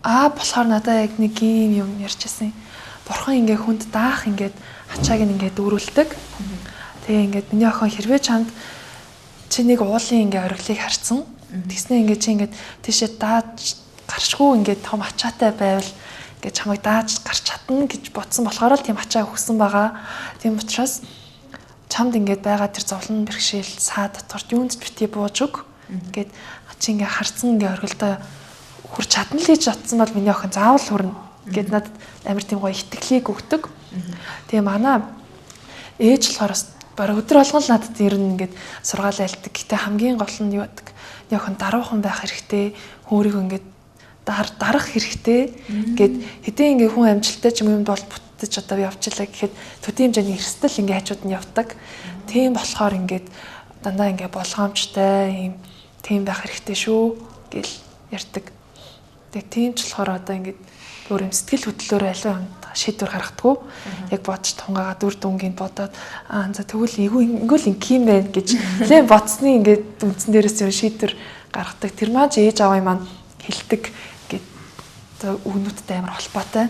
Болохоор надад яг нэг юм ярьчихсан. Бурхан ингээ хүнд даах ингээд ачааг ингээд дүүрүүлдэг. Тэгээ ингээд миний охин хэрвээ чамд чи нэг уулын ингээ ориглыг харцсан. Тэгснэ ингээ чи ингээд тийшээ дааж гаршгүй ингээд том ачаатай байвал ингээд чамайг дааж гарч чадна гэж бодсон болохоор л тийм ачаа өгсөн байгаа. Тийм учраас чамд ингээд байгаа тэр зовлон бэрхшээл саа доторт юунд ч битгий бууж өг. Ингээд чи ингээ харцсан ингээ оргилдоо хурж чадна л гэж бодсон бол миний охин заавал хүрнэ. Ингээд надад амар тийм гоё итгэлийг өгдөг. Тэгээ манай ээж болохоор бараг өдөр болгон л надад ер нь ингээд сургаал айлтдаг. Гэтэ хамгийн гол нь юу гэдэг? Миний охин даруухан байх хэрэгтэй. Өөрийгөө ингээд дарах хэрэгтэй. Ингээд хэдийн ингээ хүн амжилттай ч юм бол бүтэж одоо явж илаа гэхэд төдий хэмжээний эрсдэл ингээ хажууд нь явдаг. Тийм болохоор ингээд дандаа ингээ болгоомжтой тийм байх хэрэгтэй шүү гэл ярьдаг. Тэгээ тийм ч болохоор одоо ингээд өөр юм сэтгэл хөдлөлөөр аливаа юмд шийдвэр гаргадаггүй. Яг бодож тунгаага дүр дүнгийн бодоод за тэгвэл ингээл ингээм байх гэж нэлээд бодсны ингээд үндсэн дээрээс юм шийдвэр гаргадаг. Тэр маань ээж аваа маань хэлдэг гэдэг өгнүүдтэй амар холбоотой.